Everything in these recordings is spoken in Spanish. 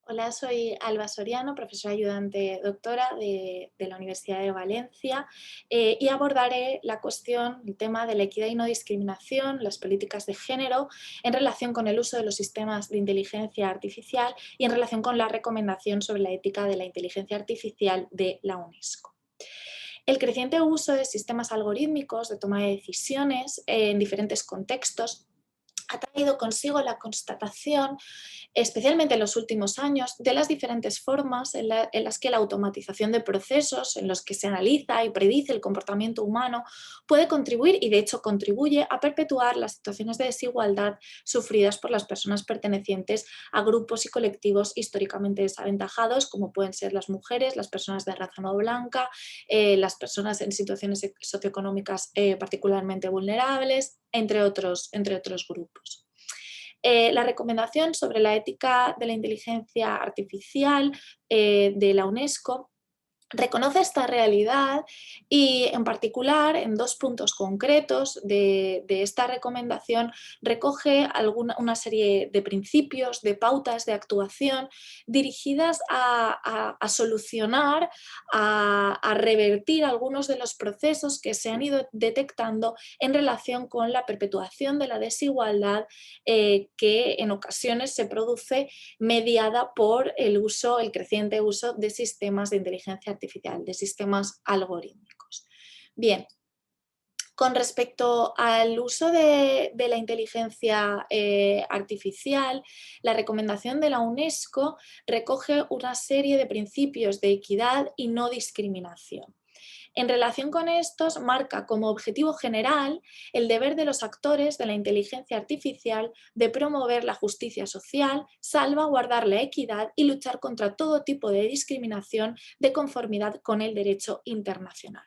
Hola, soy Alba Soriano, profesora ayudante doctora de la Universidad de Valencia, y abordaré la cuestión, el tema de la equidad y no discriminación, las políticas de género en relación con el uso de los sistemas de inteligencia artificial y en relación con la recomendación sobre la ética de la inteligencia artificial de la UNESCO. El creciente uso de sistemas algorítmicos de toma de decisiones en diferentes contextos ha traído consigo la constatación, especialmente en los últimos años, de las diferentes formas en las que la automatización de procesos, en los que se analiza y predice el comportamiento humano, puede contribuir y de hecho contribuye a perpetuar las situaciones de desigualdad sufridas por las personas pertenecientes a grupos y colectivos históricamente desaventajados, como pueden ser las mujeres, las personas de raza no blanca, las personas en situaciones socioeconómicas particularmente vulnerables, entre otros grupos. La recomendación sobre la ética de la inteligencia artificial de la UNESCO reconoce esta realidad y, en particular, en dos puntos concretos de esta recomendación, recoge una serie de principios, de pautas de actuación dirigidas a solucionar, a revertir algunos de los procesos que se han ido detectando en relación con la perpetuación de la desigualdad que en ocasiones se produce mediada por el creciente uso de sistemas de inteligencia artificial, de sistemas algorítmicos. Bien, con respecto al uso de la inteligencia artificial, la recomendación de la UNESCO recoge una serie de principios de equidad y no discriminación. En relación con estos, marca como objetivo general el deber de los actores de la inteligencia artificial de promover la justicia social, salvaguardar la equidad y luchar contra todo tipo de discriminación de conformidad con el derecho internacional.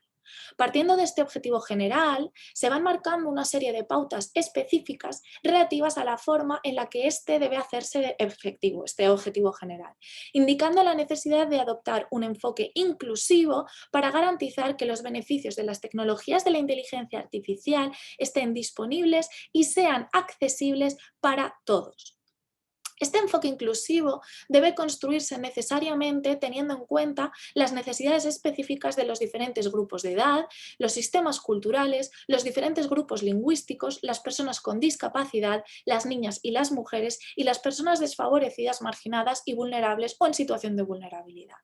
Partiendo de este objetivo general, se van marcando una serie de pautas específicas relativas a la forma en la que este debe hacerse efectivo, este objetivo general, indicando la necesidad de adoptar un enfoque inclusivo para garantizar que los beneficios de las tecnologías de la inteligencia artificial estén disponibles y sean accesibles para todos. Este enfoque inclusivo debe construirse necesariamente teniendo en cuenta las necesidades específicas de los diferentes grupos de edad, los sistemas culturales, los diferentes grupos lingüísticos, las personas con discapacidad, las niñas y las mujeres y las personas desfavorecidas, marginadas y vulnerables o en situación de vulnerabilidad.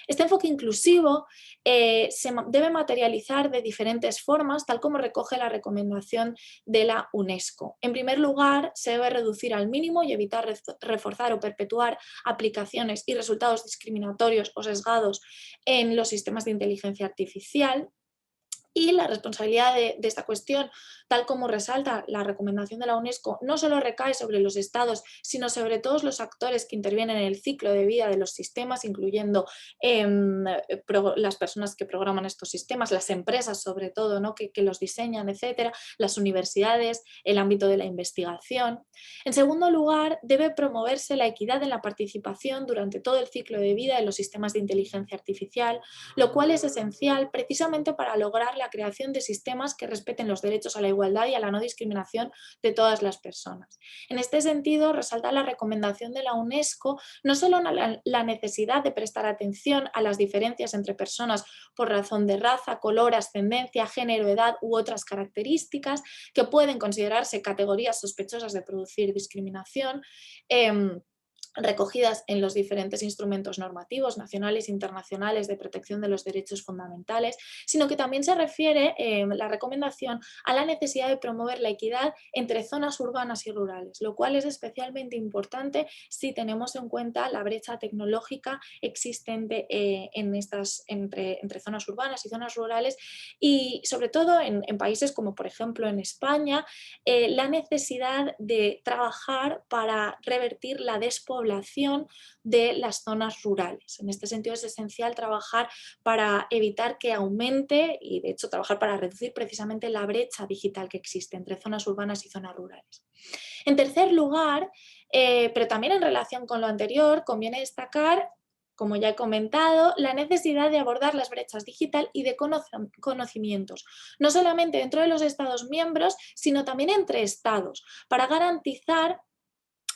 Este enfoque inclusivo debe materializar de diferentes formas, tal como recoge la recomendación de la UNESCO. En primer lugar, se debe reducir al mínimo y evitar reforzar o perpetuar aplicaciones y resultados discriminatorios o sesgados en los sistemas de inteligencia artificial. Y la responsabilidad de esta cuestión, tal como resalta la recomendación de la UNESCO, no solo recae sobre los estados, sino sobre todos los actores que intervienen en el ciclo de vida de los sistemas, incluyendo las personas que programan estos sistemas, las empresas sobre todo, ¿no? que los diseñan, etcétera, las universidades, el ámbito de la investigación. En segundo lugar, debe promoverse la equidad en la participación durante todo el ciclo de vida de los sistemas de inteligencia artificial, lo cual es esencial precisamente para lograr la creación de sistemas que respeten los derechos a la igualdad y a la no discriminación de todas las personas. En este sentido, resalta la recomendación de la UNESCO no solo la necesidad de prestar atención a las diferencias entre personas por razón de raza, color, ascendencia, género, edad u otras características que pueden considerarse categorías sospechosas de producir discriminación, recogidas en los diferentes instrumentos normativos nacionales e internacionales de protección de los derechos fundamentales, sino que también se refiere la recomendación a la necesidad de promover la equidad entre zonas urbanas y rurales, lo cual es especialmente importante si tenemos en cuenta la brecha tecnológica existente entre zonas urbanas y zonas rurales y sobre todo en países como por ejemplo en España, la necesidad de trabajar para revertir la despoblación de las zonas rurales. En este sentido es esencial trabajar para evitar que aumente y de hecho trabajar para reducir precisamente la brecha digital que existe entre zonas urbanas y zonas rurales. En tercer lugar, pero también en relación con lo anterior, conviene destacar, como ya he comentado, la necesidad de abordar las brechas digital y de conocimientos, no solamente dentro de los Estados miembros, sino también entre Estados, para garantizar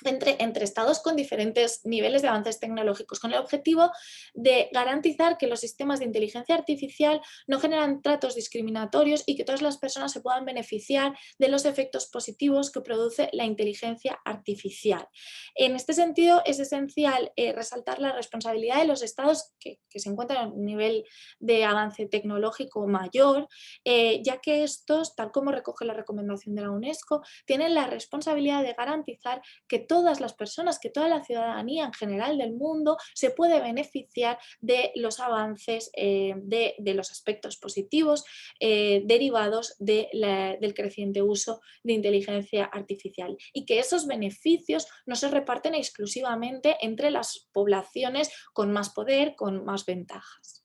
entre estados con diferentes niveles de avances tecnológicos, con el objetivo de garantizar que los sistemas de inteligencia artificial no generan tratos discriminatorios y que todas las personas se puedan beneficiar de los efectos positivos que produce la inteligencia artificial. En este sentido, es esencial resaltar la responsabilidad de los estados que se encuentran en un nivel de avance tecnológico mayor, ya que estos, tal como recoge la recomendación de la UNESCO, tienen la responsabilidad de garantizar que todas las personas, que toda la ciudadanía en general del mundo se puede beneficiar de los avances, de los aspectos positivos derivados del creciente uso de inteligencia artificial y que esos beneficios no se reparten exclusivamente entre las poblaciones con más poder, con más ventajas.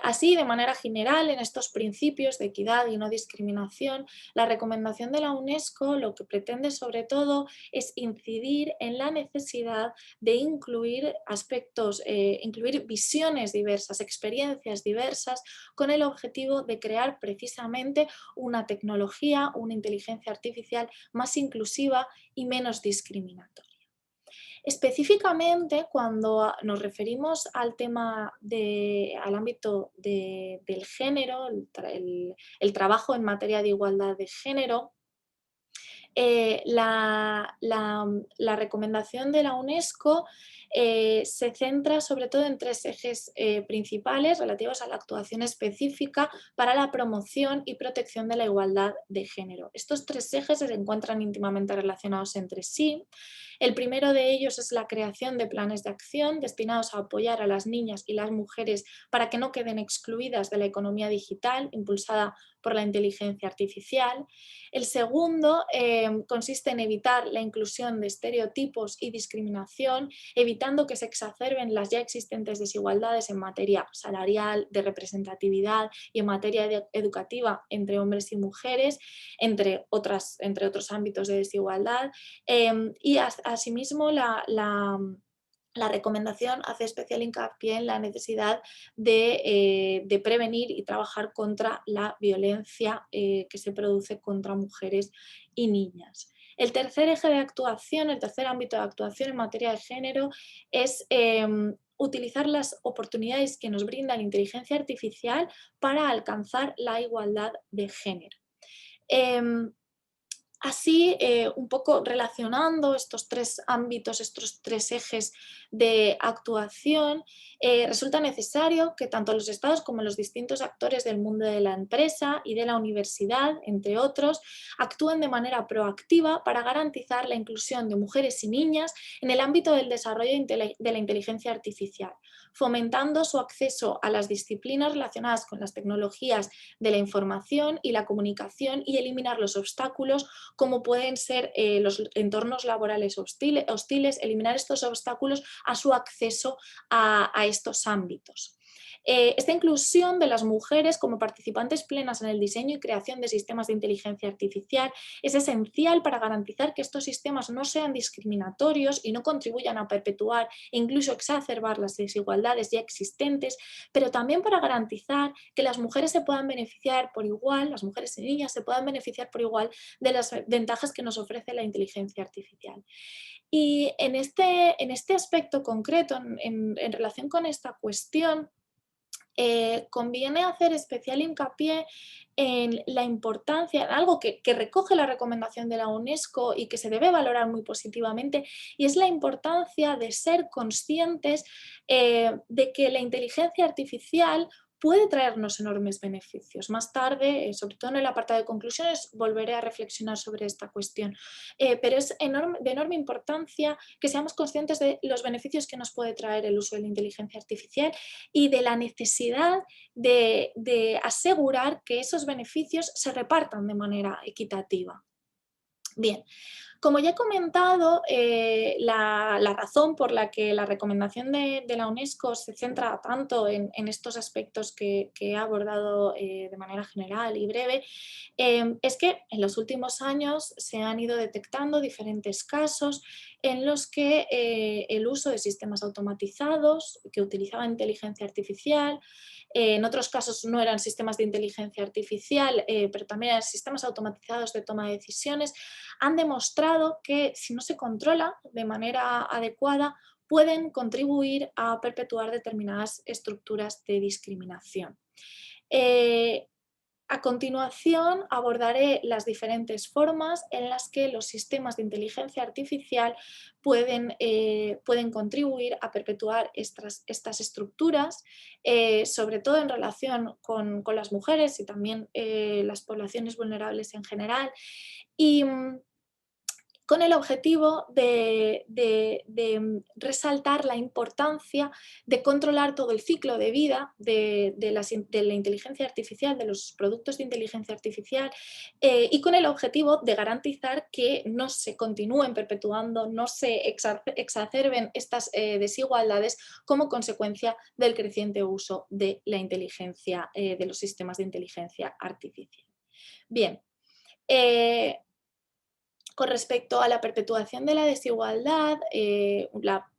Así, de manera general, en estos principios de equidad y no discriminación, la recomendación de la UNESCO lo que pretende sobre todo es incidir en la necesidad de incluir aspectos, incluir visiones diversas, experiencias diversas, con el objetivo de crear precisamente una tecnología, una inteligencia artificial más inclusiva y menos discriminatoria. Específicamente, cuando nos referimos al tema al ámbito del género, el trabajo en materia de igualdad de género, la recomendación de la UNESCO se centra sobre todo en tres ejes principales relativos a la actuación específica para la promoción y protección de la igualdad de género. Estos tres ejes se encuentran íntimamente relacionados entre sí. El primero de ellos es la creación de planes de acción destinados a apoyar a las niñas y las mujeres para que no queden excluidas de la economía digital impulsada por la inteligencia artificial. El segundo consiste en evitar la inclusión de estereotipos y discriminación, evitando que se exacerben las ya existentes desigualdades en materia salarial, de representatividad y en materia educativa entre hombres y mujeres, entre otros ámbitos de desigualdad. Y asimismo la recomendación hace especial hincapié en la necesidad de prevenir y trabajar contra la violencia que se produce contra mujeres y niñas. El tercer eje de actuación, el tercer ámbito de actuación en materia de género es utilizar las oportunidades que nos brinda la inteligencia artificial para alcanzar la igualdad de género. Em, Así, un poco relacionando estos tres ámbitos, estos tres ejes de actuación, resulta necesario que tanto los estados como los distintos actores del mundo de la empresa y de la universidad, entre otros, actúen de manera proactiva para garantizar la inclusión de mujeres y niñas en el ámbito del desarrollo de la inteligencia artificial, fomentando su acceso a las disciplinas relacionadas con las tecnologías de la información y la comunicación y eliminar los obstáculos como pueden ser los entornos laborales hostiles, eliminar estos obstáculos a su acceso a estos ámbitos. Esta inclusión de las mujeres como participantes plenas en el diseño y creación de sistemas de inteligencia artificial es esencial para garantizar que estos sistemas no sean discriminatorios y no contribuyan a perpetuar e incluso exacerbar las desigualdades ya existentes, pero también para garantizar que las mujeres se puedan beneficiar por igual, las mujeres y niñas se puedan beneficiar por igual de las ventajas que nos ofrece la inteligencia artificial. Y en este aspecto concreto, en relación con esta cuestión, conviene hacer especial hincapié en la importancia, en algo que recoge la recomendación de la UNESCO y que se debe valorar muy positivamente, y es la importancia de ser conscientes de que la inteligencia artificial puede traernos enormes beneficios. Más tarde, sobre todo en el apartado de conclusiones, volveré a reflexionar sobre esta cuestión. Pero es de enorme importancia que seamos conscientes de los beneficios que nos puede traer el uso de la inteligencia artificial y de la necesidad de asegurar que esos beneficios se repartan de manera equitativa. Bien, como ya he comentado, la razón por la que la recomendación de la UNESCO se centra tanto en estos aspectos que he abordado de manera general y breve, es que en los últimos años se han ido detectando diferentes casos en los que el uso de sistemas automatizados que utilizaban inteligencia artificial, en otros casos no eran sistemas de inteligencia artificial, pero también eran sistemas automatizados de toma de decisiones, han demostrado demostrado que si no se controla de manera adecuada, pueden contribuir a perpetuar determinadas estructuras de discriminación. Eh, a continuación abordaré las diferentes formas en las que los sistemas de inteligencia artificial pueden contribuir a perpetuar estas estructuras, sobre todo en relación con las mujeres y también las poblaciones vulnerables en general. Y con el objetivo de resaltar la importancia de controlar todo el ciclo de vida de la inteligencia artificial, de los productos de inteligencia artificial, y con el objetivo de garantizar que no se continúen perpetuando, no se exacerben estas desigualdades como consecuencia del creciente uso de la inteligencia, de los sistemas de inteligencia artificial. Bien. Con respecto a la perpetuación de la desigualdad,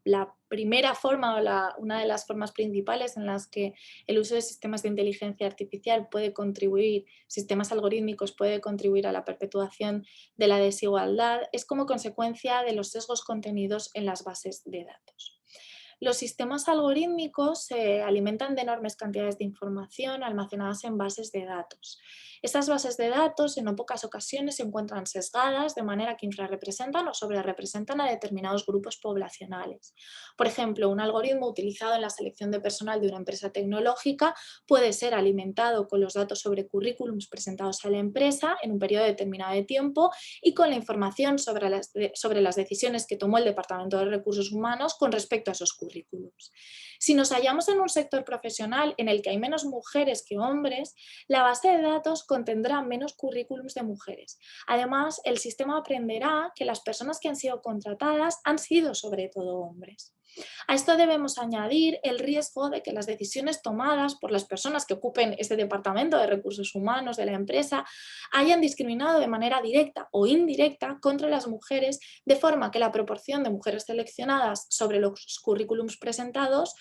la primera forma o una de las formas principales en las que el uso de sistemas de inteligencia artificial puede contribuir, sistemas algorítmicos puede contribuir a la perpetuación de la desigualdad, es como consecuencia de los sesgos contenidos en las bases de datos. Los sistemas algorítmicos se alimentan de enormes cantidades de información almacenadas en bases de datos. Estas bases de datos en no pocas ocasiones se encuentran sesgadas de manera que infrarrepresentan o sobrerepresentan a determinados grupos poblacionales. Por ejemplo, un algoritmo utilizado en la selección de personal de una empresa tecnológica puede ser alimentado con los datos sobre currículums presentados a la empresa en un periodo determinado de tiempo y con la información sobre las decisiones que tomó el Departamento de Recursos Humanos con respecto a esos currículums. Si nos hallamos en un sector profesional en el que hay menos mujeres que hombres, la base de datos contendrá menos currículums de mujeres. Además, el sistema aprenderá que las personas que han sido contratadas han sido sobre todo hombres. A esto debemos añadir el riesgo de que las decisiones tomadas por las personas que ocupen este departamento de recursos humanos de la empresa hayan discriminado de manera directa o indirecta contra las mujeres, de forma que la proporción de mujeres seleccionadas sobre los currículums presentados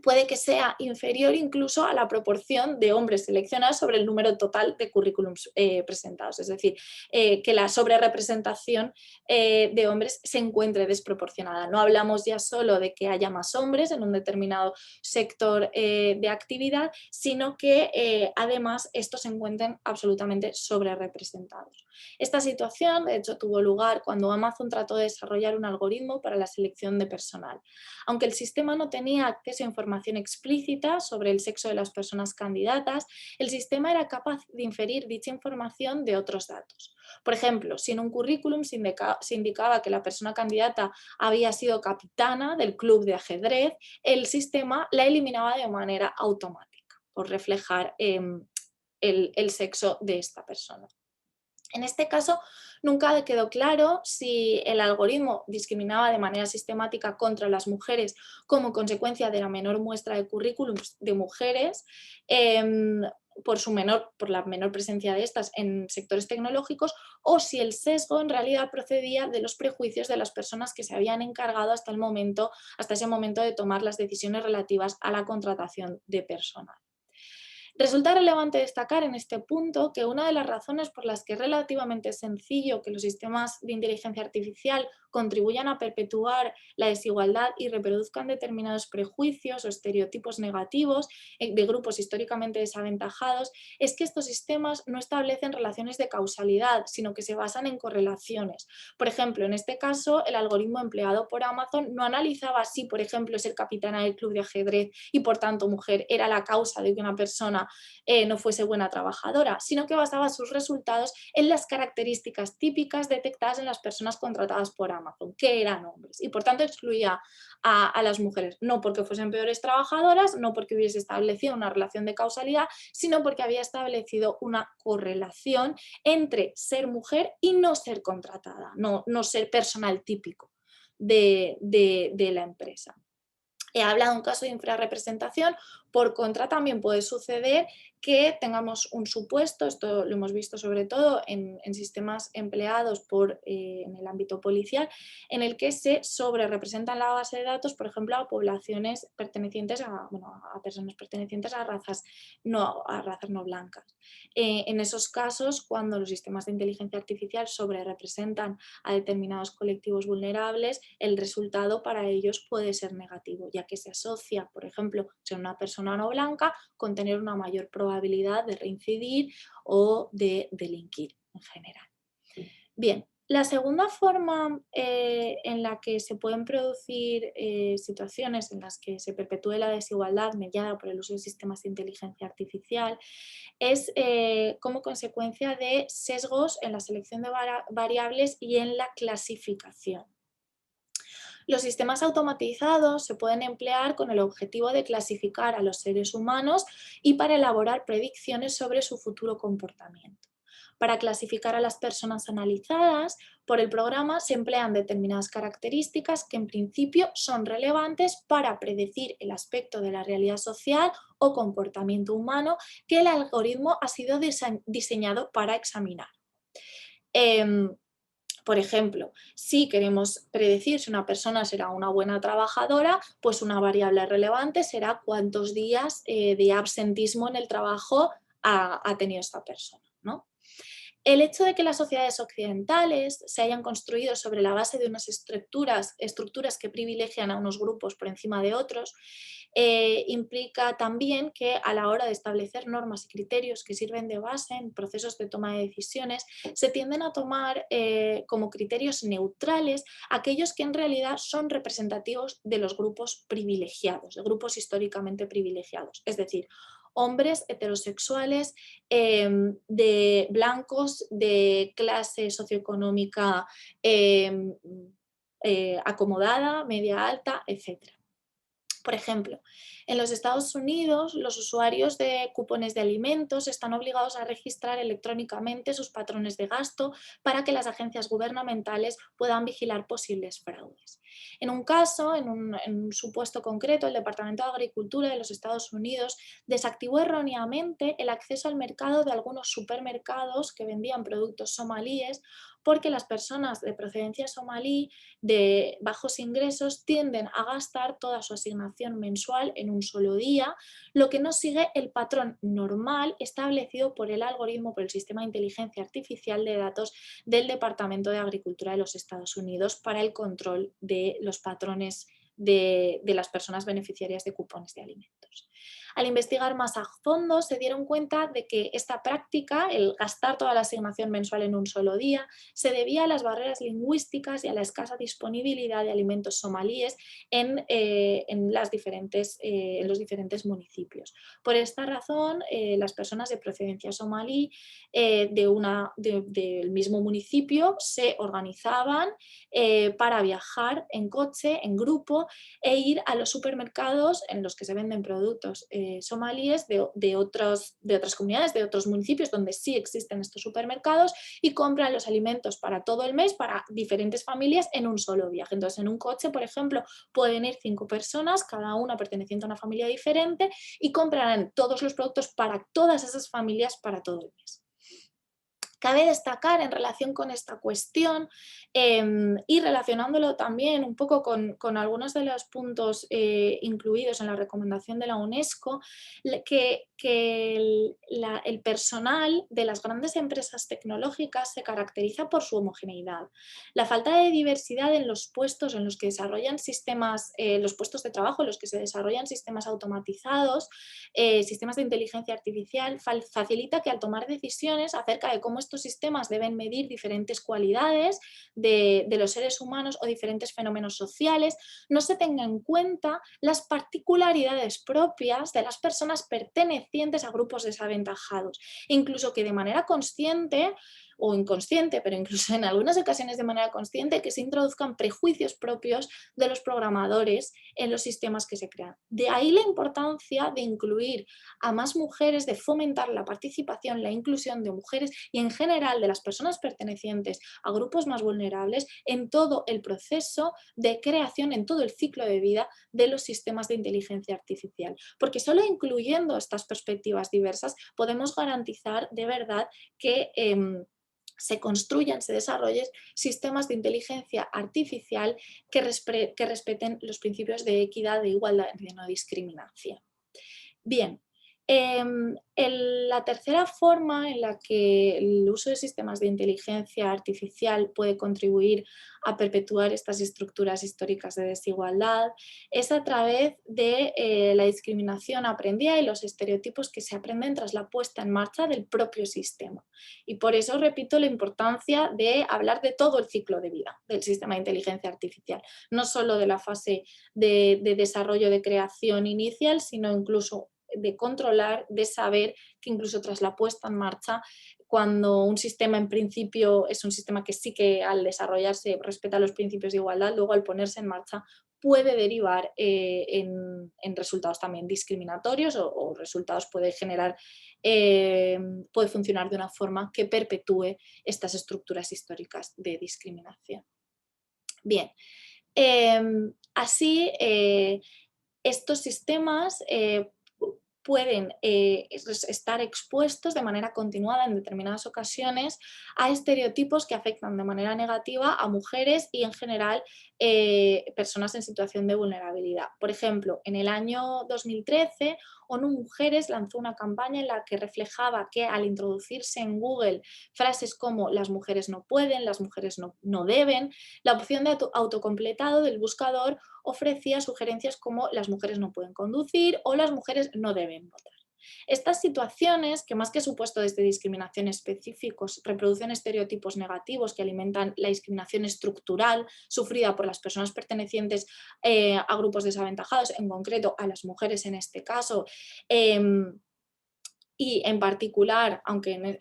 puede que sea inferior incluso a la proporción de hombres seleccionados sobre el número total de currículums presentados. Es decir, que la sobrerepresentación de hombres se encuentre desproporcionada. No hablamos ya solo de que haya más hombres en un determinado sector de actividad, sino que además estos se encuentren absolutamente sobrerepresentados. Esta situación, de hecho, tuvo lugar cuando Amazon trató de desarrollar un algoritmo para la selección de personal. Aunque el sistema no tenía acceso a información explícita sobre el sexo de las personas candidatas, el sistema era capaz de inferir dicha información de otros datos. Por ejemplo, si en un currículum se indicaba que la persona candidata había sido capitana del club de ajedrez, el sistema la eliminaba de manera automática por reflejar el sexo de esta persona. En este caso, nunca quedó claro si el algoritmo discriminaba de manera sistemática contra las mujeres como consecuencia de la menor muestra de currículums de mujeres, por la menor presencia de estas en sectores tecnológicos, o si el sesgo en realidad procedía de los prejuicios de las personas que se habían encargado hasta ese momento de tomar las decisiones relativas a la contratación de personal. Resulta relevante destacar en este punto que una de las razones por las que es relativamente sencillo que los sistemas de inteligencia artificial contribuyan a perpetuar la desigualdad y reproduzcan determinados prejuicios o estereotipos negativos de grupos históricamente desaventajados es que estos sistemas no establecen relaciones de causalidad, sino que se basan en correlaciones. Por ejemplo, en este caso, el algoritmo empleado por Amazon no analizaba si, por ejemplo, ser capitana del club de ajedrez y, por tanto, mujer era la causa de que una persona no fuese buena trabajadora, sino que basaba sus resultados en las características típicas detectadas en las personas contratadas por Amazon, que eran hombres, y por tanto excluía a las mujeres, no porque fuesen peores trabajadoras, no porque hubiese establecido una relación de causalidad, sino porque había establecido una correlación entre ser mujer y no ser contratada, no ser personal típico de la empresa. He hablado de un caso de infrarrepresentación Por contra, también puede suceder que tengamos un supuesto, esto lo hemos visto sobre todo en sistemas empleados en el ámbito policial, en el que se sobrerepresentan la base de datos, por ejemplo, a poblaciones pertenecientes a personas pertenecientes a razas no blancas. En esos casos, cuando los sistemas de inteligencia artificial sobrerepresentan a determinados colectivos vulnerables, el resultado para ellos puede ser negativo, ya que se asocia, por ejemplo, ser una persona no blanca con tener una mayor probabilidad de reincidir o de delinquir en general. Bien, la segunda forma en la que se pueden producir situaciones en las que se perpetúe la desigualdad mediada por el uso de sistemas de inteligencia artificial es como consecuencia de sesgos en la selección de variables y en la clasificación. Los sistemas automatizados se pueden emplear con el objetivo de clasificar a los seres humanos y para elaborar predicciones sobre su futuro comportamiento. Para clasificar a las personas analizadas por el programa se emplean determinadas características que en principio son relevantes para predecir el aspecto de la realidad social o comportamiento humano que el algoritmo ha sido diseñado para examinar. Por ejemplo, si queremos predecir si una persona será una buena trabajadora, pues una variable relevante será cuántos días de absentismo en el trabajo ha tenido esta persona, ¿no? El hecho de que las sociedades occidentales se hayan construido sobre la base de unas estructuras que privilegian a unos grupos por encima de otros, implica también que a la hora de establecer normas y criterios que sirven de base en procesos de toma de decisiones, se tienden a tomar como criterios neutrales aquellos que en realidad son representativos de los grupos privilegiados, de grupos históricamente privilegiados. Es decir, hombres heterosexuales, de blancos, de clase socioeconómica acomodada, media alta, etc. Por ejemplo, en los Estados Unidos, los usuarios de cupones de alimentos están obligados a registrar electrónicamente sus patrones de gasto para que las agencias gubernamentales puedan vigilar posibles fraudes. En un caso, en un supuesto concreto, el Departamento de Agricultura de los Estados Unidos desactivó erróneamente el acceso al mercado de algunos supermercados que vendían productos somalíes porque las personas de procedencia somalí de bajos ingresos tienden a gastar toda su asignación mensual en un solo día, lo que no sigue el patrón normal establecido por el algoritmo, por el sistema de inteligencia artificial de datos del Departamento de Agricultura de los Estados Unidos para el control de los patrones de las personas beneficiarias de cupones de alimentos. Al investigar más a fondo se dieron cuenta de que esta práctica, el gastar toda la asignación mensual en un solo día, se debía a las barreras lingüísticas y a la escasa disponibilidad de alimentos somalíes en los diferentes municipios. Por esta razón, las personas de procedencia somalí del mismo municipio se organizaban para viajar en coche, en grupo, e ir a los supermercados en los que se venden productos somalíes de otras comunidades, de otros municipios donde sí existen estos supermercados y compran los alimentos para todo el mes, para diferentes familias en un solo viaje. Entonces, en un coche, por ejemplo, pueden ir 5 personas, cada una perteneciente a una familia diferente y comprarán todos los productos para todas esas familias para todo el mes. Cabe destacar en relación con esta cuestión y relacionándolo también un poco con algunos de los puntos incluidos en la recomendación de la UNESCO, que el personal de las grandes empresas tecnológicas se caracteriza por su homogeneidad. La falta de diversidad en los puestos en los que desarrollan sistemas, los puestos de trabajo en los que se desarrollan sistemas automatizados, sistemas de inteligencia artificial, facilita que al tomar decisiones acerca de cómo estos sistemas deben medir diferentes cualidades de los seres humanos o diferentes fenómenos sociales, no se tengan en cuenta las particularidades propias de las personas pertenecientes a grupos desaventajados. Incluso que de manera consciente o inconsciente, pero incluso en algunas ocasiones de manera consciente, que se introduzcan prejuicios propios de los programadores en los sistemas que se crean. De ahí la importancia de incluir a más mujeres, de fomentar la participación, la inclusión de mujeres y en general de las personas pertenecientes a grupos más vulnerables en todo el proceso de creación, en todo el ciclo de vida de los sistemas de inteligencia artificial. Porque solo incluyendo estas perspectivas diversas podemos garantizar de verdad que se construyan, se desarrollen sistemas de inteligencia artificial que respeten los principios de equidad, de igualdad y de no discriminación. Bien, la tercera forma en la que el uso de sistemas de inteligencia artificial puede contribuir a perpetuar estas estructuras históricas de desigualdad es a través de la discriminación aprendida y los estereotipos que se aprenden tras la puesta en marcha del propio sistema. Y por eso repito la importancia de hablar de todo el ciclo de vida del sistema de inteligencia artificial, no solo de la fase de desarrollo, de creación inicial, sino incluso de controlar, de saber que incluso tras la puesta en marcha, cuando un sistema en principio es un sistema que sí que al desarrollarse respeta los principios de igualdad, luego al ponerse en marcha puede derivar en resultados también discriminatorios o resultados puede generar, puede funcionar de una forma que perpetúe estas estructuras históricas de discriminación. Bien, así estos sistemas pueden estar expuestos de manera continuada en determinadas ocasiones a estereotipos que afectan de manera negativa a mujeres y en general personas en situación de vulnerabilidad. Por ejemplo, en el año 2013 ONU Mujeres lanzó una campaña en la que reflejaba que al introducirse en Google frases como las mujeres no pueden, las mujeres no deben, la opción de autocompletado del buscador ofrecía sugerencias como las mujeres no pueden conducir o las mujeres no deben votar. Estas situaciones, que más que supuestos de discriminación específicos, reproducen estereotipos negativos que alimentan la discriminación estructural sufrida por las personas pertenecientes a grupos desaventajados, en concreto a las mujeres en este caso, y en particular, aunque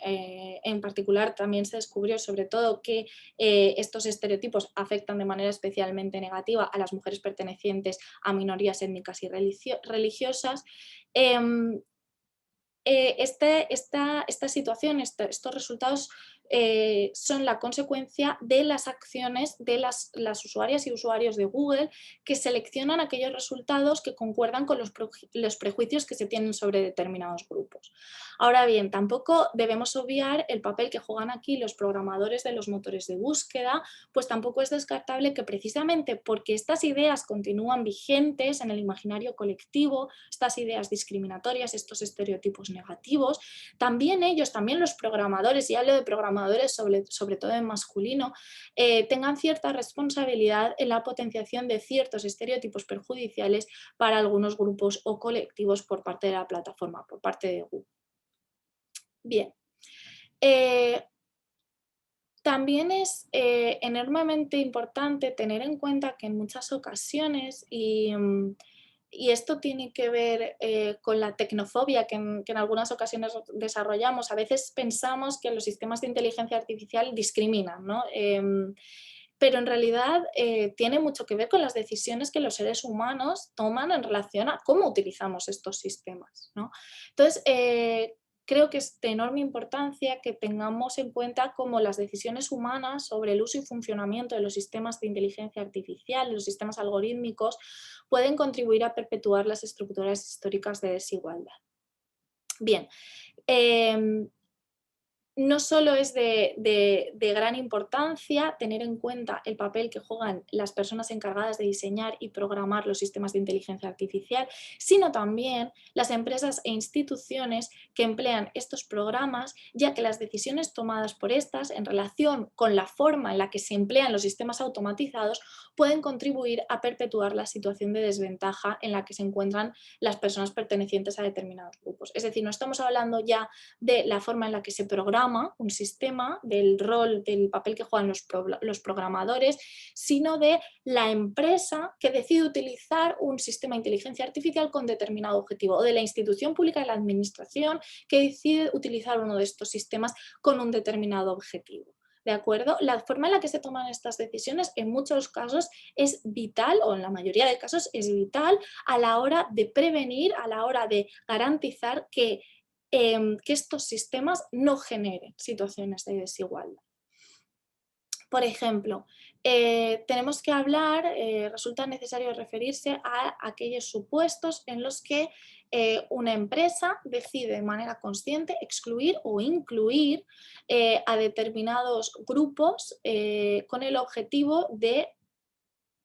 en particular también se descubrió sobre todo que estos estereotipos afectan de manera especialmente negativa a las mujeres pertenecientes a minorías étnicas y religiosas, esta situación, estos resultados son la consecuencia de las acciones de las usuarias y usuarios de Google que seleccionan aquellos resultados que concuerdan con los prejuicios que se tienen sobre determinados grupos. Ahora bien, tampoco debemos obviar el papel que juegan aquí los programadores de los motores de búsqueda, pues tampoco es descartable que precisamente porque estas ideas continúan vigentes en el imaginario colectivo, estas ideas discriminatorias, estos estereotipos negativos, también ellos, también los programadores, y hablo de programadores sobre todo en masculino, tengan cierta responsabilidad en la potenciación de ciertos estereotipos perjudiciales para algunos grupos o colectivos por parte de la plataforma, por parte de Google. Bien. También es enormemente importante tener en cuenta que en muchas ocasiones, y esto tiene que ver con la tecnofobia que en algunas ocasiones desarrollamos, a veces pensamos que los sistemas de inteligencia artificial discriminan, ¿no? Pero en realidad tiene mucho que ver con las decisiones que los seres humanos toman en relación a cómo utilizamos estos sistemas, ¿no? Entonces, creo que es de enorme importancia que tengamos en cuenta cómo las decisiones humanas sobre el uso y funcionamiento de los sistemas de inteligencia artificial, los sistemas algorítmicos, pueden contribuir a perpetuar las estructuras históricas de desigualdad. Bien, no solo es de gran importancia tener en cuenta el papel que juegan las personas encargadas de diseñar y programar los sistemas de inteligencia artificial, sino también las empresas e instituciones que emplean estos programas, ya que las decisiones tomadas por estas en relación con la forma en la que se emplean los sistemas automatizados pueden contribuir a perpetuar la situación de desventaja en la que se encuentran las personas pertenecientes a determinados grupos. Es decir, no estamos hablando ya de la forma en la que se programa programa un sistema, del rol, del papel que juegan los programadores, sino de la empresa que decide utilizar un sistema de inteligencia artificial con determinado objetivo, o de la institución pública de la administración que decide utilizar uno de estos sistemas con un determinado objetivo. ¿De acuerdo? La forma en la que se toman estas decisiones en muchos casos es vital, o en la mayoría de casos es vital, a la hora de prevenir, a la hora de garantizar que estos sistemas no generen situaciones de desigualdad. Por ejemplo, tenemos que hablar, resulta necesario referirse a aquellos supuestos en los que una empresa decide de manera consciente excluir o incluir a determinados grupos con el objetivo de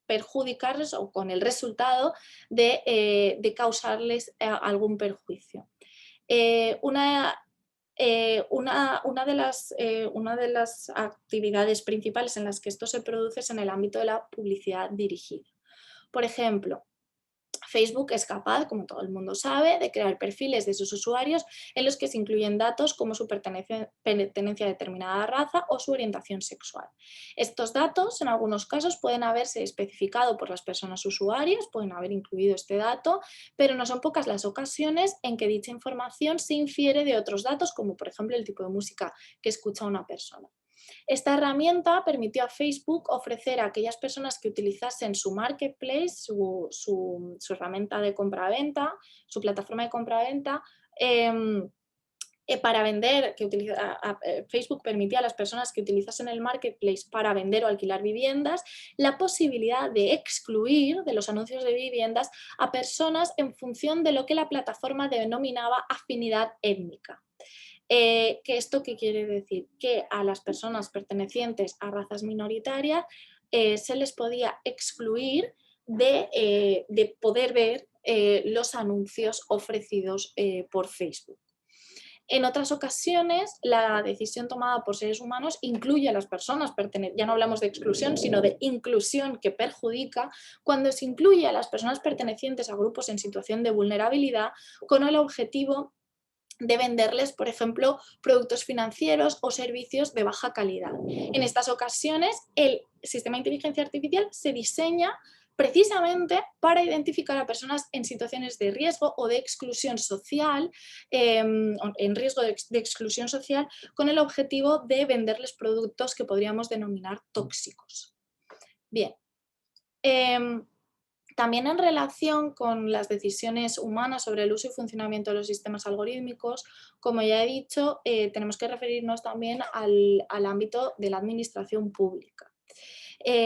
perjudicarles o con el resultado de causarles algún perjuicio. Una una de las actividades principales en las que esto se produce es en el ámbito de la publicidad dirigida. Por ejemplo, Facebook es capaz, como todo el mundo sabe, de crear perfiles de sus usuarios en los que se incluyen datos como su pertenencia a determinada raza o su orientación sexual. Estos datos, en algunos casos, pueden haberse especificado por las personas usuarias, pueden haber incluido este dato, pero no son pocas las ocasiones en que dicha información se infiere de otros datos, como por ejemplo el tipo de música que escucha una persona. Esta herramienta permitió a Facebook ofrecer a aquellas personas que utilizasen su marketplace, su herramienta de compraventa, su plataforma de compraventa, para vender, Facebook permitía a las personas que utilizasen el marketplace para vender o alquilar viviendas, la posibilidad de excluir de los anuncios de viviendas a personas en función de lo que la plataforma denominaba afinidad étnica. ¿Que esto qué quiere decir? Que a las personas pertenecientes a razas minoritarias se les podía excluir de poder ver los anuncios ofrecidos por Facebook. En otras ocasiones, la decisión tomada por seres humanos incluye a las personas, ya no hablamos de exclusión, sino de inclusión que perjudica, cuando se incluye a las personas pertenecientes a grupos en situación de vulnerabilidad con el objetivo de venderles, por ejemplo, productos financieros o servicios de baja calidad. En estas ocasiones, el sistema de inteligencia artificial se diseña precisamente para identificar a personas en situaciones de riesgo o de exclusión social, en riesgo de exclusión social, con el objetivo de venderles productos que podríamos denominar tóxicos. Bien. También en relación con las decisiones humanas sobre el uso y funcionamiento de los sistemas algorítmicos, como ya he dicho, tenemos que referirnos también al ámbito de la administración pública.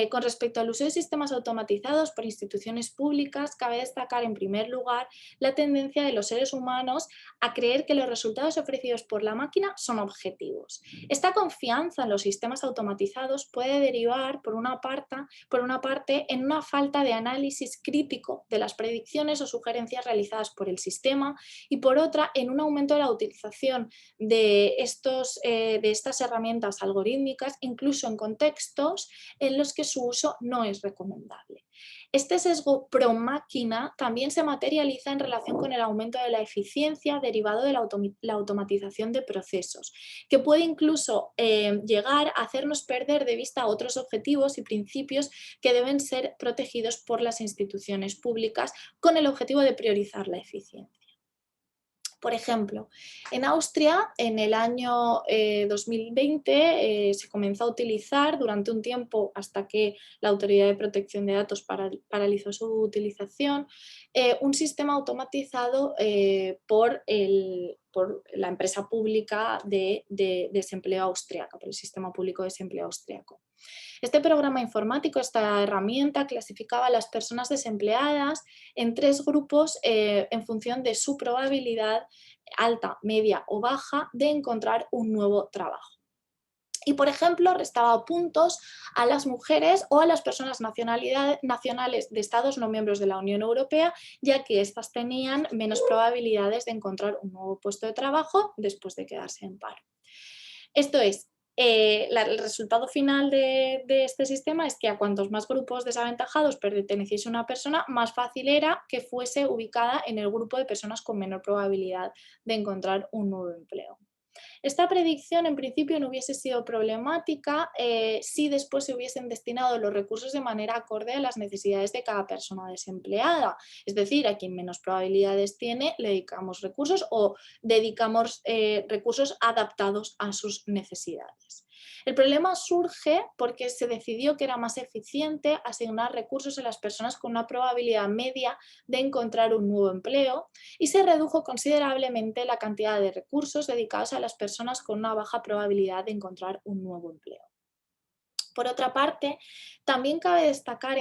Con respecto al uso de sistemas automatizados por instituciones públicas, cabe destacar en primer lugar la tendencia de los seres humanos a creer que los resultados ofrecidos por la máquina son objetivos. Esta confianza en los sistemas automatizados puede derivar, por una parte, en una falta de análisis crítico de las predicciones o sugerencias realizadas por el sistema, y por otra, en un aumento de la utilización de estas herramientas algorítmicas, incluso en contextos en los que su uso no es recomendable. Este sesgo pro máquina también se materializa en relación con el aumento de la eficiencia derivado de la automatización de procesos, que puede incluso llegar a hacernos perder de vista otros objetivos y principios que deben ser protegidos por las instituciones públicas con el objetivo de priorizar la eficiencia. Por ejemplo, en Austria, en el año 2020, se comenzó a utilizar durante un tiempo, hasta que la Autoridad de Protección de Datos paralizó su utilización, un sistema automatizado por la empresa pública de desempleo austriaca, por el Sistema Público de Desempleo austriaco. Este programa informático, esta herramienta, clasificaba a las personas desempleadas en 3 grupos en función de su probabilidad alta, media o baja de encontrar un nuevo trabajo. Y, por ejemplo, restaba puntos a las mujeres o a las personas nacionales de Estados no miembros de la Unión Europea, ya que éstas tenían menos probabilidades de encontrar un nuevo puesto de trabajo después de quedarse en paro. Esto es, el resultado final de este sistema es que a cuantos más grupos desaventajados perteneciese una persona, más fácil era que fuese ubicada en el grupo de personas con menor probabilidad de encontrar un nuevo empleo. Esta predicción en principio no hubiese sido problemática si después se hubiesen destinado los recursos de manera acorde a las necesidades de cada persona desempleada. Es decir, a quien menos probabilidades tiene le dedicamos recursos o dedicamos recursos adaptados a sus necesidades. El problema surge porque se decidió que era más eficiente asignar recursos a las personas con una probabilidad media de encontrar un nuevo empleo y se redujo considerablemente la cantidad de recursos dedicados a las personas con una baja probabilidad de encontrar un nuevo empleo. Por otra parte, también cabe destacar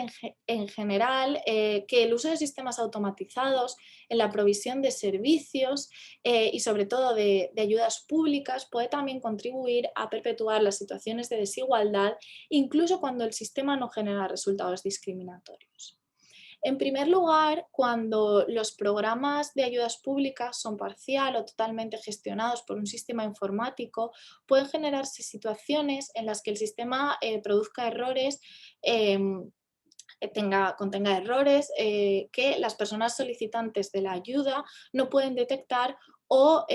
en general que el uso de sistemas automatizados en la provisión de servicios y sobre todo de ayudas públicas puede también contribuir a perpetuar las situaciones de desigualdad, incluso cuando el sistema no genera resultados discriminatorios. En primer lugar, cuando los programas de ayudas públicas son parcial o totalmente gestionados por un sistema informático, pueden generarse situaciones en las que el sistema produzca errores, contenga errores que las personas solicitantes de la ayuda no pueden detectar o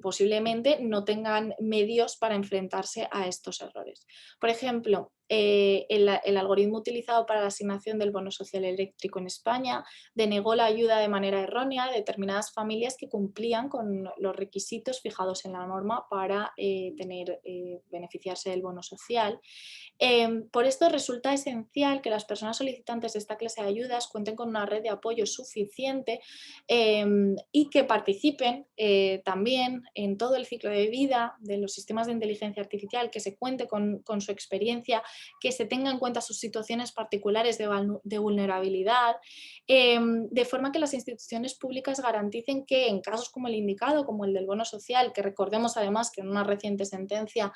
posiblemente no tengan medios para enfrentarse a estos errores. Por ejemplo, el algoritmo utilizado para la asignación del bono social eléctrico en España denegó la ayuda de manera errónea a determinadas familias que cumplían con los requisitos fijados en la norma para beneficiarse del bono social. Por esto resulta esencial que las personas solicitantes de esta clase de ayudas cuenten con una red de apoyo suficiente y que participen también en todo el ciclo de vida de los sistemas de inteligencia artificial, que se cuente con su experiencia, que se tenga en cuenta sus situaciones particulares de vulnerabilidad, de forma que las instituciones públicas garanticen que en casos como el indicado, como el del bono social, que recordemos además que en una reciente sentencia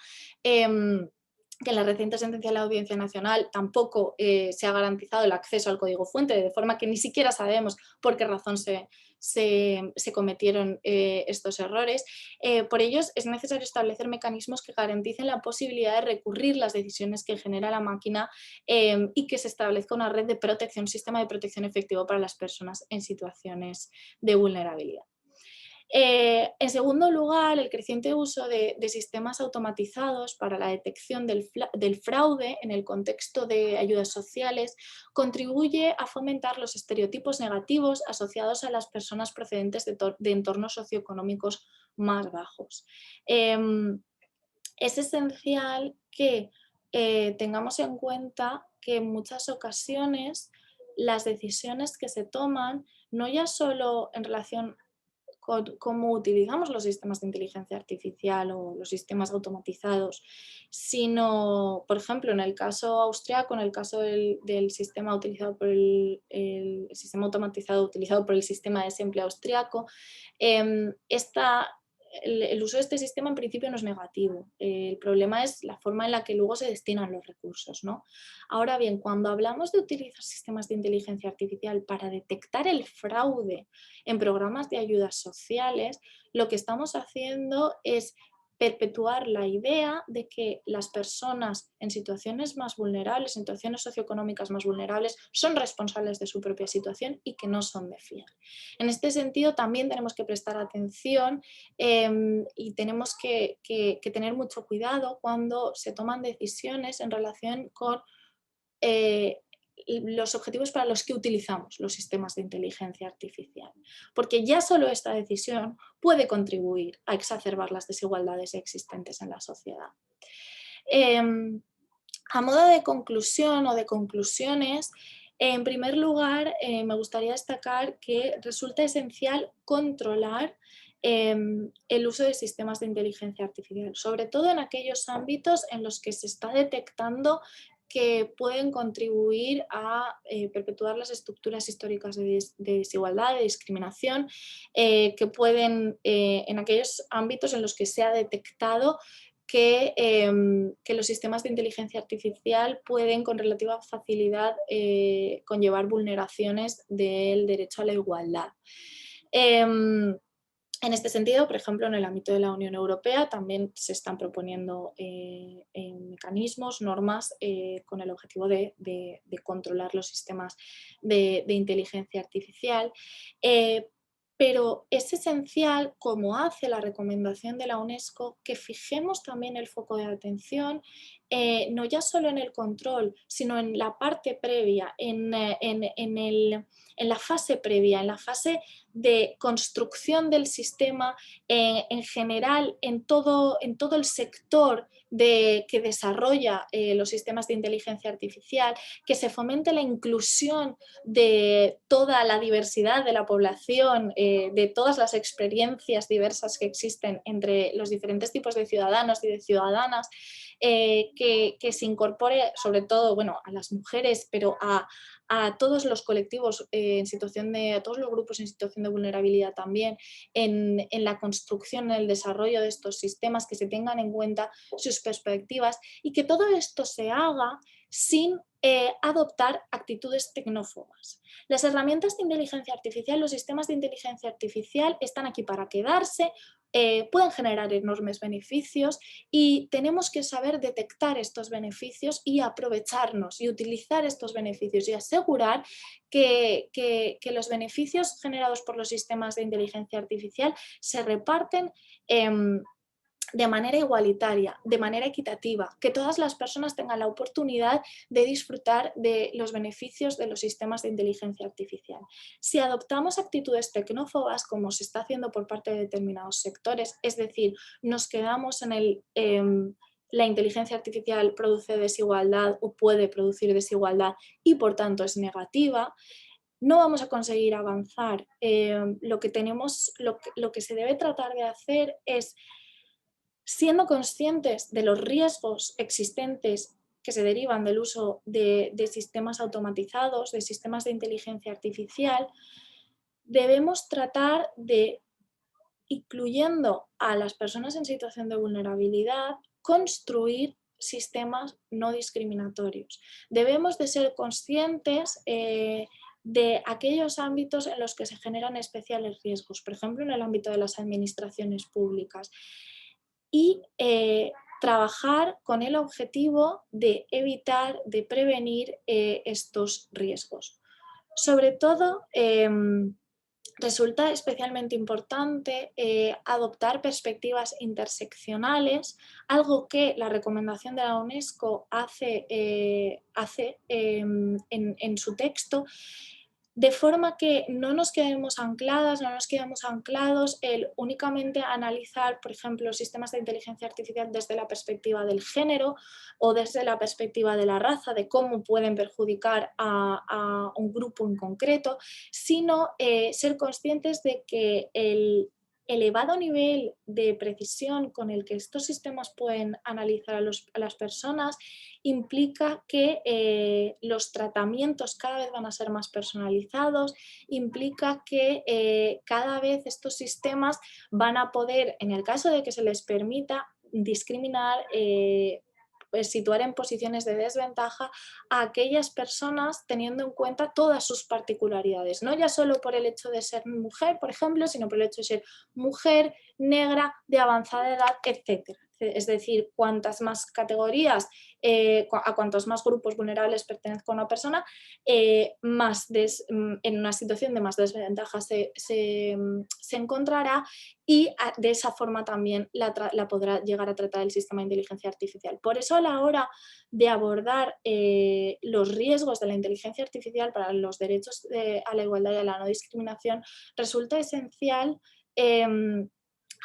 que en la reciente sentencia de la Audiencia Nacional tampoco se ha garantizado el acceso al código fuente, de forma que ni siquiera sabemos por qué razón se cometieron estos errores. Por ello, es necesario establecer mecanismos que garanticen la posibilidad de recurrir las decisiones que genera la máquina y que se establezca una red de protección, un sistema de protección efectivo para las personas en situaciones de vulnerabilidad. En segundo lugar, el creciente uso de sistemas automatizados para la detección del fraude en el contexto de ayudas sociales contribuye a fomentar los estereotipos negativos asociados a las personas procedentes de entornos socioeconómicos más bajos. Es esencial que tengamos en cuenta que en muchas ocasiones las decisiones que se toman, no ya solo en relación cómo utilizamos los sistemas de inteligencia artificial o los sistemas automatizados, sino, por ejemplo, en el caso austriaco, en el caso del sistema utilizado por el sistema automatizado utilizado por el sistema de simple austriaco, esta el uso de este sistema en principio no es negativo. El problema es la forma en la que luego se destinan los recursos, ¿no? Ahora bien, cuando hablamos de utilizar sistemas de inteligencia artificial para detectar el fraude en programas de ayudas sociales, lo que estamos haciendo es perpetuar la idea de que las personas en situaciones más vulnerables, en situaciones socioeconómicas más vulnerables, son responsables de su propia situación y que no son de fiar. En este sentido, también tenemos que prestar atención y tenemos que tener mucho cuidado cuando se toman decisiones en relación con eh, los objetivos para los que utilizamos los sistemas de inteligencia artificial, porque ya solo esta decisión puede contribuir a exacerbar las desigualdades existentes en la sociedad. A modo de conclusión o de conclusiones, en primer lugar, me gustaría destacar que resulta esencial controlar el uso de sistemas de inteligencia artificial, sobre todo en aquellos ámbitos en los que se está detectando que pueden contribuir a perpetuar las estructuras históricas de desigualdad, de discriminación, que pueden, en aquellos ámbitos en los que se ha detectado que los sistemas de inteligencia artificial pueden con relativa facilidad conllevar vulneraciones del derecho a la igualdad. En este sentido, por ejemplo, en el ámbito de la Unión Europea también se están proponiendo mecanismos, normas con el objetivo de controlar los sistemas de inteligencia artificial. pero es esencial, como hace la recomendación de la UNESCO, que fijemos también el foco de atención, no ya solo en el control, sino en la parte previa, en la fase previa, en la fase de construcción del sistema, en general, en todo el sector que desarrolla los sistemas de inteligencia artificial, que se fomente la inclusión de toda la diversidad de la población, de todas las experiencias diversas que existen entre los diferentes tipos de ciudadanos y de ciudadanas, que se incorpore sobre todo, bueno, a las mujeres, pero a todos los colectivos en situación de, a todos los grupos en situación de vulnerabilidad también, en la construcción, en el desarrollo de estos sistemas, que se tengan en cuenta sus perspectivas y que todo esto se haga sin adoptar actitudes tecnófobas. Las herramientas de inteligencia artificial, los sistemas de inteligencia artificial están aquí para quedarse, pueden generar enormes beneficios y tenemos que saber detectar estos beneficios y aprovecharnos y utilizar estos beneficios y asegurar que los beneficios generados por los sistemas de inteligencia artificial se reparten de manera igualitaria, de manera equitativa, que todas las personas tengan la oportunidad de disfrutar de los beneficios de los sistemas de inteligencia artificial. Si adoptamos actitudes tecnófobas, como se está haciendo por parte de determinados sectores, es decir, nos quedamos en la inteligencia artificial produce desigualdad o puede producir desigualdad y por tanto es negativa, no vamos a conseguir avanzar. Lo que se debe tratar de hacer es, siendo conscientes de los riesgos existentes que se derivan del uso de sistemas automatizados, de sistemas de inteligencia artificial, debemos tratar de, incluyendo a las personas en situación de vulnerabilidad, construir sistemas no discriminatorios. Debemos de ser conscientes de aquellos ámbitos en los que se generan especiales riesgos, por ejemplo, en el ámbito de las administraciones públicas, y trabajar con el objetivo de evitar, de prevenir estos riesgos. Sobre todo, resulta especialmente importante adoptar perspectivas interseccionales, algo que la recomendación de la UNESCO hace en su texto, de forma que no nos quedemos ancladas, no nos quedemos anclados el únicamente analizar, por ejemplo, sistemas de inteligencia artificial desde la perspectiva del género o desde la perspectiva de la raza, de cómo pueden perjudicar a un grupo en concreto, sino ser conscientes de que el elevado nivel de precisión con el que estos sistemas pueden analizar a las personas implica que los tratamientos cada vez van a ser más personalizados, implica que cada vez estos sistemas van a poder, en el caso de que se les permita, discriminar, pues situar en posiciones de desventaja a aquellas personas teniendo en cuenta todas sus particularidades, no ya solo por el hecho de ser mujer, por ejemplo, sino por el hecho de ser mujer, negra, de avanzada edad, etc. Es decir, cuantas más categorías, a cuantos más grupos vulnerables pertenezca una persona, en una situación de más desventaja se encontrará y de esa forma también la podrá llegar a tratar el sistema de inteligencia artificial. Por eso, a la hora de abordar los riesgos de la inteligencia artificial para los derechos a la igualdad y a la no discriminación, resulta esencial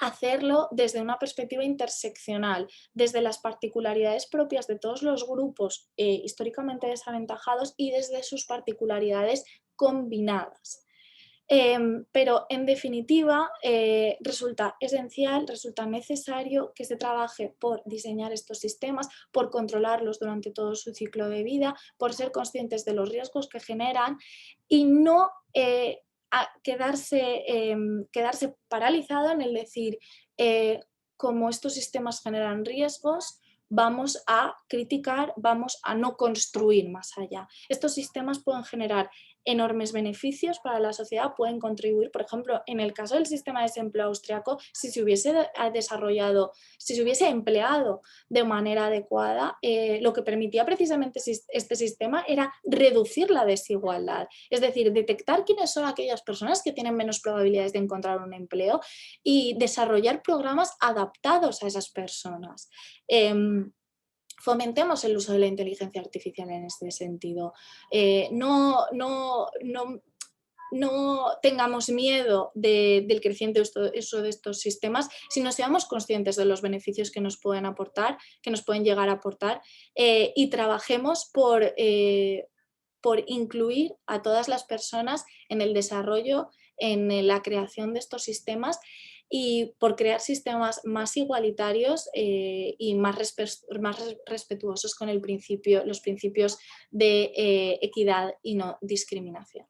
hacerlo desde una perspectiva interseccional, desde las particularidades propias de todos los grupos históricamente desaventajados y desde sus particularidades combinadas. Pero en definitiva resulta esencial, resulta necesario que se trabaje por diseñar estos sistemas, por controlarlos durante todo su ciclo de vida, por ser conscientes de los riesgos que generan y no quedarse paralizado en el decir como estos sistemas generan riesgos, vamos a criticar, vamos a no construir más allá. Estos sistemas pueden generar enormes beneficios para la sociedad, pueden contribuir. Por ejemplo, en el caso del sistema de desempleo austriaco, si se hubiese desarrollado, si se hubiese empleado de manera adecuada, lo que permitía precisamente este sistema era reducir la desigualdad, es decir, detectar quiénes son aquellas personas que tienen menos probabilidades de encontrar un empleo y desarrollar programas adaptados a esas personas. Fomentemos el uso de la inteligencia artificial en este sentido. No tengamos miedo del creciente uso de estos sistemas, sino seamos conscientes de los beneficios que nos pueden aportar, que nos pueden llegar a aportar, y trabajemos por incluir a todas las personas en el desarrollo, en la creación de estos sistemas y por crear sistemas más igualitarios y más respetuosos con los principios de equidad y no discriminación.